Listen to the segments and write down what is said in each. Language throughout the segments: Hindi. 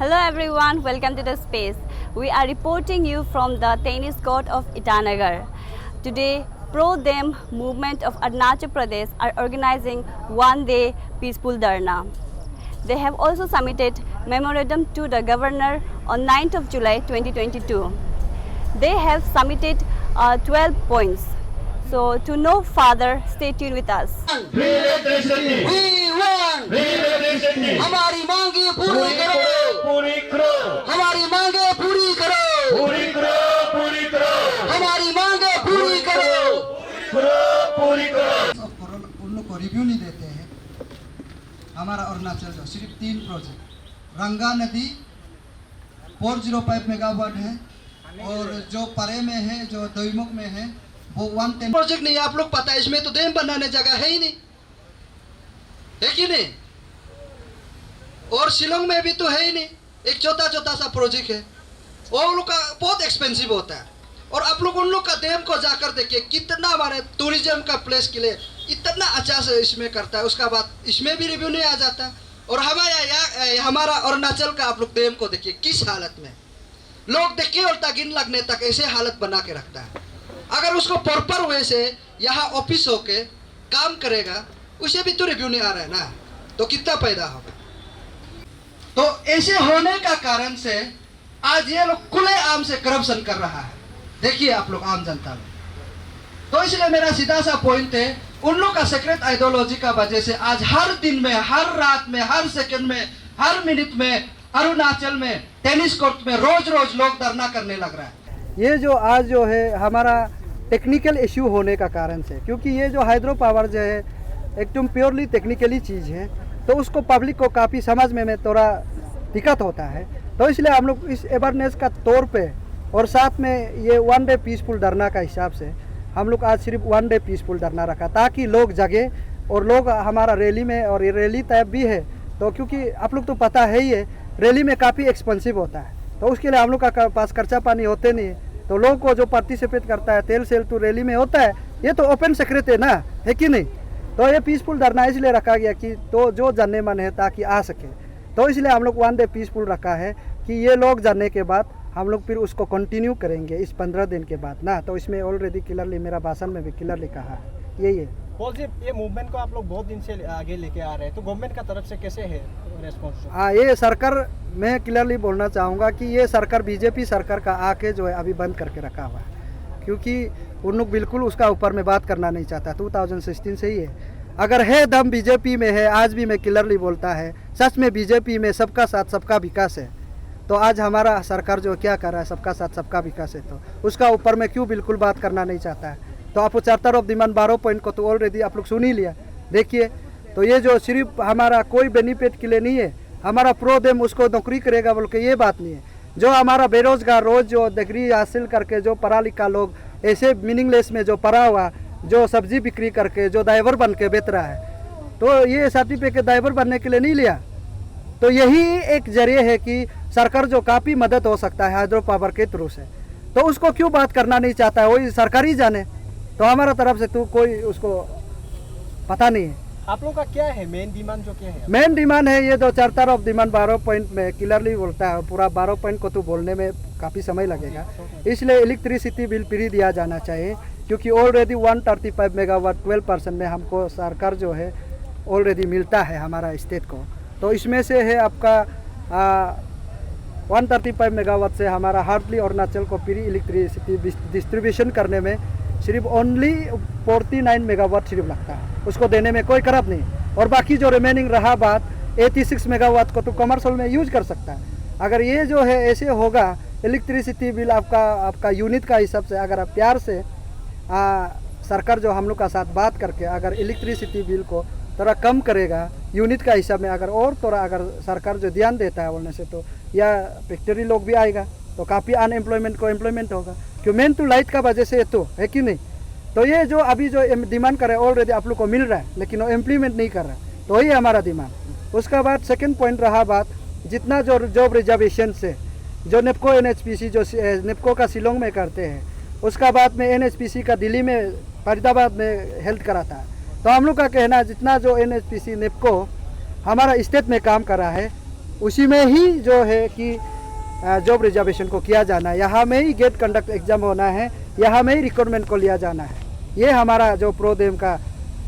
Hello everyone, welcome to the space. We are reporting you from the tennis court of Itanagar. Today, Pro-Dem movement of Arunachal Pradesh are organizing one-day peaceful dharna. They have also submitted memorandum to the governor on 9th of July 2022. They have submitted 12 points. So to know further, stay tuned with us. We want हमारी मांगे पूरी करो हमारी मांगे पूरी करो हमारी मांगे पूरी करो उन लोग को रिव्यू नहीं देते हैं। हमारा अरुणाचल जो सिर्फ 3 प्रोजेक्ट रंगा नदी 405 मेगावाट है और जो परे में है जो दोईमुख में है वो 110 प्रोजेक्ट नहीं। आप लोग पता है इसमें तो डैम बनाने जगह है ही नहीं, है कि नहीं? और शिलोंग में भी तो है ही नहीं, एक छोटा छोटा सा प्रोजेक्ट है वो उन लोग का बहुत एक्सपेंसिव होता है। और आप लोग उन लोग का डैम को जाकर देखिए कितना हमारे टूरिज्म का प्लेस के लिए इतना अच्छा से इसमें करता है, उसका बाद इसमें भी रिव्यू नहीं आ जाता। और हमारा अरुणाचल का आप लोग डैम को देखिए किस हालत में, लोग देख के उल्टा गिन लगने तक ऐसे हालत बना के रखता है। अगर उसको प्रॉपर वे से यहाँ ऑफिस होके काम करेगा उसे भी तो रिव्यू नहीं आ रहा है ना, तो कितना पैदा होगा। तो ऐसे होने का कारण से आज ये लोग खुलेआम से करप्शन कर रहा है। देखिए आप लोग आम जनता लोग, तो इसलिए मेरा सीधा सा पॉइंट है उन लोग का सीक्रेट आइडियोलॉजी का वजह से आज हर दिन में, हर रात में, हर सेकंड में, हर मिनट में अरुणाचल में टेनिस कोर्ट में रोज रोज लोग धरना करने लग रहा है। ये जो आज जो है हमारा टेक्निकल इश्यू होने का कारण से, क्योंकि ये जो हाइड्रो पावर जो है एकदम प्योरली टेक्निकली चीज़ है, तो उसको पब्लिक को काफ़ी समझ में थोड़ा दिक्कत होता है। तो इसलिए हम लोग इस अवेयरनेस का तौर पे और साथ में ये वन डे पीसफुल धरना का हिसाब से हम लोग आज सिर्फ वन डे पीसफुल धरना रखा ताकि लोग जगे और लोग हमारा रैली में, और ये रैली टाइप भी है तो क्योंकि आप लोग तो पता है ही है रैली में काफ़ी एक्सपेंसिव होता है, तो उसके लिए हम लोग का पास खर्चा पानी होते नहीं है। तो लोगों को जो पार्टिसिपेट करता है तेल सेल तो रैली में होता है, ये तो ओपन सेक्रेट है ना, है कि नहीं? तो ये पीसफुल धरना इसलिए रखा गया कि तो जो जानने मन है ताकि आ सके, तो इसलिए हम लोग वन डे पीसफुल रखा है कि ये लोग जानने के बाद हम लोग फिर उसको कंटिन्यू करेंगे इस 15 दिन के बाद ना। तो इसमें ऑलरेडी क्लियरली मेरा भाषण में भी क्लियरली कहा है यही है। ये मूवमेंट को आप लोग बहुत दिन से आगे लेके आ रहे हैं, तो गवर्नमेंट का तरफ से कैसे है रेस्पॉन्स? हाँ, ये सरकार मैं क्लियरली बोलना चाहूँगा कि ये सरकार बीजेपी सरकार का आके जो है अभी बंद करके रखा हुआ है, क्योंकि उन लोग बिल्कुल उसका ऊपर में बात करना नहीं चाहता। 2016 से ही है, अगर है दम बीजेपी में है, आज भी मैं क्लियरली बोलता है सच में बीजेपी में सबका साथ सबका विकास है, तो आज हमारा सरकार जो क्या कर रहा है सबका साथ सबका विकास है, तो उसका ऊपर में क्यों बिल्कुल बात करना नहीं चाहता है। तो आप चार्टर ऑफ डिमांड 12 पॉइंट को तो ऑलरेडी आप लोग सुन ही लिया, देखिए। तो ये जो सिर्फ हमारा कोई बेनिफिट के लिए नहीं है, हमारा प्रो-डेम उसको नौकरी करेगा बोल के ये बात नहीं है। जो हमारा बेरोजगार रोज जो डिग्री हासिल करके जो पढ़ा लिखा लोग ऐसे मीनिंगलेस में जो पढ़ा हुआ जो सब्जी बिक्री करके जो ड्राइवर बन के बेच रहा है, तो ये सर्टिफिकेट ड्राइवर बनने के लिए नहीं लिया। तो यही एक जरिए है कि सरकार जो काफ़ी मदद हो सकता है हाइड्रो पावर के थ्रू से, तो उसको क्यों बात करना नहीं चाहता है, वही सरकार ही जाने। तो हमारा तरफ से तो कोई उसको पता नहीं है। आप लोगों का क्या है मेन डिमांड, जो क्या है? मेन डिमांड है ये जो चार्टर ऑफ डिमांड 12 पॉइंट में क्लियरली बोलता है, पूरा 12 पॉइंट को तो बोलने में काफ़ी समय लगेगा, इसलिए इलेक्ट्रिसिटी बिल फ्री दिया जाना चाहिए, क्योंकि ऑलरेडी 135 मेगावाट 12% में हमको सरकार जो है ऑलरेडी मिलता है हमारा स्टेट को। तो इसमें से है आपका 135 मेगावाट से हमारा हार्डली अरुणाचल को फ्री इलेक्ट्रिसिटी डिस्ट्रीब्यूशन करने में सिर्फ ओनली 49 मेगावाट सिर्फ लगता है, उसको देने में कोई खराब नहीं। और बाकी जो रिमेनिंग रहा बात 86 मेगावाट को तो कमर्शियल में यूज कर सकता है। अगर ये जो है ऐसे होगा इलेक्ट्रिसिटी बिल आपका यूनिट का हिसाब से, अगर आप प्यार से सरकार जो हम लोग का साथ बात करके अगर इलेक्ट्रिसिटी बिल को थोड़ा कम करेगा यूनिट का हिसाब में, अगर और थोड़ा अगर सरकार जो ध्यान देता है बोलने से, तो या फैक्ट्री लोग भी आएगा तो काफ़ी अनएम्प्लॉयमेंट को एम्प्लॉयमेंट होगा, क्यों मेन टू लाइट का वजह से तो है कि नहीं। तो ये जो अभी जो डिमांड कर रहे हैं ऑलरेडी आप लोग को मिल रहा है, लेकिन वो इम्प्लीमेंट नहीं कर रहा है, तो वही हमारा डिमांड। उसका बाद सेकेंड पॉइंट रहा बात जितना जो जॉब रिजर्वेशन से जो नेपको NHPC जो नेपको का शिलोंग में करते हैं, उसका बाद में NHPC का दिल्ली में फरीदाबाद में हेल्थ कराता है। तो हम लोग का कहना है जितना जो NHPC नेपको हमारा स्टेट में काम कर रहा है उसी में ही जो है कि जॉब रिजर्वेशन को किया जाना है, यहाँ में ही गेट कंडक्ट एग्जाम होना है, यहाँ में ही रिक्रूटमेंट को लिया जाना है। ये हमारा जो प्रोदेम का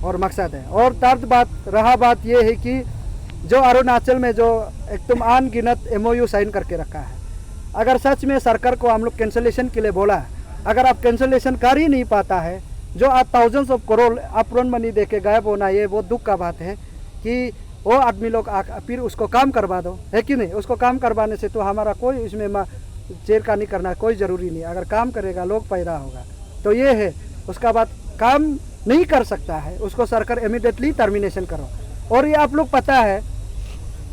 और मकसद है। और थर्ड बात ये है कि जो अरुणाचल में जो एकदम अनगिनत MOU साइन करके रखा है, अगर सच में सरकार को हम लोग कैंसलेशन के लिए बोला, अगर आप कैंसलेशन कर ही नहीं पाता है, जो आप thousands of crore upfront money दे के गायब होना, ये बहुत दुख का बात है कि वो आदमी लोग फिर उसको काम करवा दो, है कि नहीं। उसको काम करवाने से तो हमारा कोई इसमें चेरकानी करना कोई ज़रूरी नहीं। अगर काम करेगा लोग पैदा होगा, तो ये है। उसका बाद काम नहीं कर सकता है, उसको सरकार इमीडिएटली टर्मिनेशन करो। और ये आप लोग पता है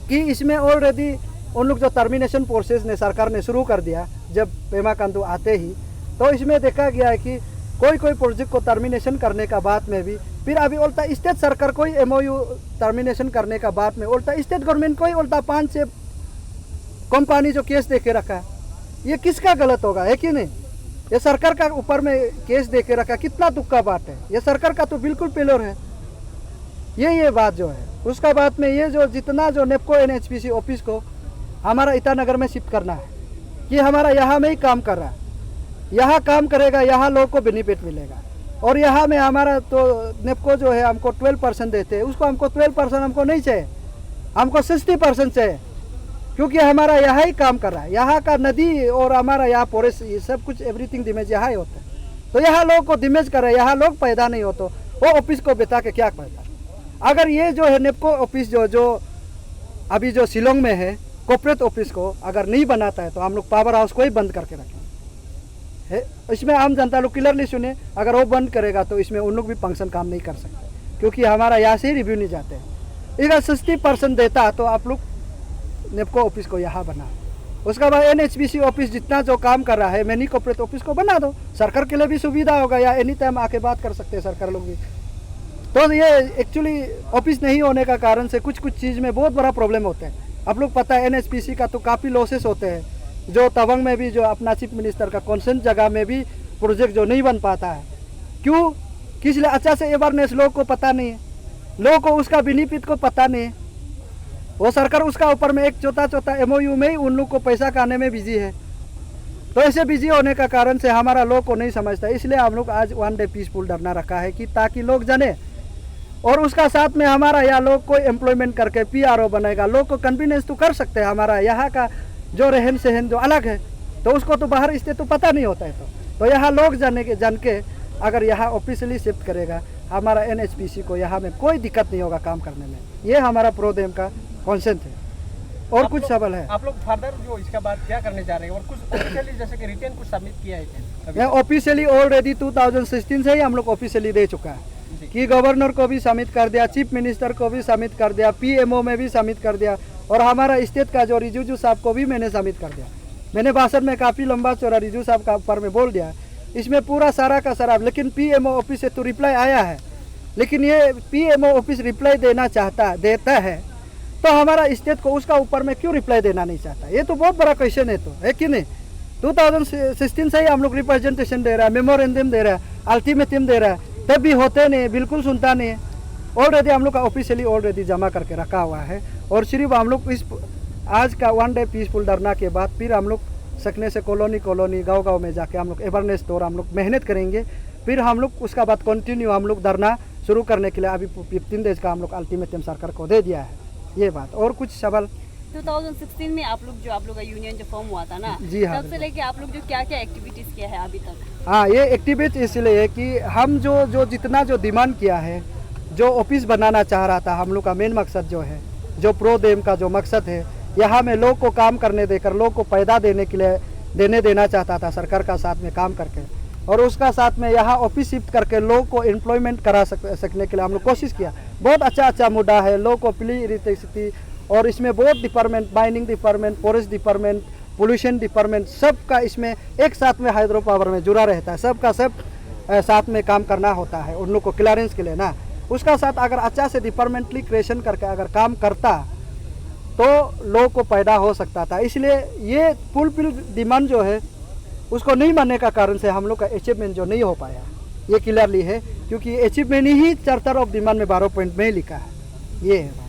कि इसमें ऑलरेडी उन लोग जो टर्मिनेशन प्रोसेस ने सरकार ने शुरू कर दिया जब पेमा खांडू आते ही, तो इसमें देखा गया है कि कोई प्रोजेक्ट को टर्मिनेशन करने का बाद में भी फिर अभी उल्टा स्टेट सरकार कोई MOU टर्मिनेशन करने का बाद में उल्टा स्टेट गवर्नमेंट को ही उल्टा 5-6 कंपनी जो केस दे के रखा है, ये किसका गलत होगा, है कि नहीं। ये सरकार का ऊपर में केस दे के रखा, कितना दुख का बात है। ये सरकार का तो बिल्कुल फेलियर है ये बात जो है। उसका बाद में ये जो जितना जो नेपको NHPC ऑफिस को हमारा ईटानगर में शिफ्ट करना है, कि हमारा यहाँ में ही काम कर रहा है, यहाँ काम करेगा, यहाँ लोगों को बेनिफिट मिलेगा। और यहाँ में हमारा तो नेपको जो है हमको 12% देते हैं, उसको हमको 12% हमको नहीं चाहिए, हमको 60% चाहिए, क्योंकि हमारा यहाँ ही काम कर रहा है। यहाँ का नदी और हमारा यहाँ फॉरेस्ट, ये सब कुछ एवरीथिंग डिमेज यहाँ ही होता है। तो यहाँ लोगों को डिमेज कर रहे हैं, यहाँ लोग पैदा नहीं होते, वो ऑफिस को बिता के क्या करता। अगर ये जो है नेपको ऑफिस जो अभी जो शिलोंग में है कॉर्पोरेट ऑफिस को अगर नहीं बनाता है, तो हम लोग पावर हाउस को ही बंद करके रखेंगे। इसमें आम जनता लोग क्लियरली सुने, अगर वो बंद करेगा तो इसमें उन लोग भी फंक्शन काम नहीं कर सकते, क्योंकि हमारा यहाँ से ही रिव्यू नहीं जाते हैं। अगर 60% देता तो आप लोग नेपको ऑफिस को यहाँ बना, उसका बाद NHPC ऑफिस जितना जो काम कर रहा है मैनी कॉर्पोरेट ऑफिस को बना दो, सरकार के लिए भी सुविधा होगा, या एनी टाइम आके बात कर सकते हैं सरकार लोग भी। तो ये एक्चुअली ऑफिस नहीं होने का कारण से कुछ चीज़ में बहुत बड़ा प्रॉब्लम होता है। आप लोग पता है NHPC का तो काफ़ी लॉसेस होते हैं, जो तवांग में भी जो अपना चीफ मिनिस्टर का कॉन्सेंट जगह में भी प्रोजेक्ट जो नहीं बन पाता है। क्यों? किस लिए? अच्छा से अवेयरनेस लोगों को पता नहीं है, लोगों को उसका बेनिफिट को पता नहीं है। वो सरकार उसका ऊपर में एक चौथा MOU में ही उन लोग को पैसा खाने में बिजी है। तो ऐसे बिजी होने का कारण से हमारा लोग को नहीं समझता। इसलिए हम लोग आज 1 डे पीसफुल धरना रखा है कि ताकि लोग जाने, और उसका साथ में हमारा यहाँ लोग को एम्प्लॉयमेंट करके PRO बनेगा, लोग को कन्वीनियंस तो कर सकते हैं। हमारा यहाँ का जो रहन सहन जो अलग है, तो उसको तो बाहर इससे तो पता नहीं होता है। तो यहाँ लोग जान के अगर यहाँ ऑफिशियली शिफ्ट करेगा, हमारा NHPC को यहाँ में कोई दिक्कत नहीं होगा काम करने में। ये हमारा प्रोदेम का कॉन्सेंट है। और कुछ सवाल है? आप लोग फर्दर जो इसका बाद क्या करने जा रहे हैं, और कुछ ऑफिशियली जैसे कि रिटर्न कुछ सबमिट किया है? ऑफिशियली ऑलरेडी 2016 से ही हम लोग ऑफिशियली दे चुका है कि गवर्नर को भी सबमिट कर दिया, चीफ मिनिस्टर को भी सबमिट कर दिया, PMO में भी सबमिट कर दिया, और हमारा स्टेट का जो रिजू साहब को भी मैंने सबमिट कर दिया। मैंने भाषण में काफ़ी लंबा चौड़ा रिजू साहब का ऊपर में बोल दिया, इसमें पूरा सारा का सारा। लेकिन PMO ऑफिस से तो रिप्लाई आया है, लेकिन ये PMO ऑफिस रिप्लाई देता है तो हमारा स्टेट को उसका ऊपर में क्यों रिप्लाई देना नहीं चाहता? ये तो बहुत बड़ा क्वेश्चन है, तो है कि नहीं। 2016 से ही हम लोग रिप्रेजेंटेशन दे रहा है, मेमोरेंडम दे रहा है, अल्टीमेटम दे रहा है, तब भी होते नहीं, बिल्कुल सुनता नहीं है। ऑलरेडी हम लोग का ऑफिशियली ऑलरेडी जमा करके रखा हुआ है, और सिर्फ हम लोग इस आज का 1 डे पीसफुल धरना के बाद फिर हम लोग सकने से कॉलोनी गांव में जाके हम लोग अवेयरनेस तौर हम लोग मेहनत करेंगे। फिर हम लोग उसका बाद कंटिन्यू हम लोग धरना शुरू करने के लिए अभी 15 डेज का हम लोग अल्टीमेटम सरकार को दे दिया है। ये बात। और कुछ सवाल? 2016 में आप लोग का यूनियन जो फॉर्म हुआ था ना, जी हाँ, तब से लेके आप लोग जो क्या एक्टिविटीज किया है अभी तक? हाँ, ये एक्टिविटी इसलिए है कि हम जो जितना जो डिमांड किया है, जो ऑफिस बनाना चाह रहा था, हम लोग का मेन मकसद जो है, जो प्रोदेम का जो मकसद है, यहाँ में लोग को काम करने देकर लोग को पैदा देने के लिए देना चाहता था सरकार का साथ में काम करके, और उसका साथ में यहाँ ऑफिस शिफ्ट करके लोग को एम्प्लॉयमेंट करा सकने के लिए हम लोग कोशिश किया। बहुत अच्छा मुद्दा है, लोग को फ्री इलेक्ट्रिसिटी, और इसमें बहुत department, mining department, forest department, pollution department, सबका इसमें एक साथ में हाइड्रो पावर में जुड़ा रहता है। सबका सब साथ में काम करना होता है उन लोग को क्लियरेंस के लिए ना। उसका साथ अगर अच्छा से डिपार्टमेंटली क्रिएशन करके अगर काम करता तो लोग को पैदा हो सकता था। इसलिए ये फुलफिल डिमांड जो है उसको नहीं मानने का कारण से हम लोग का अचीवमेंट जो नहीं हो पाया, ये क्लियरली है, क्योंकि achievement he charter of demand में 12 पॉइंट में ही लिखा है। ये है।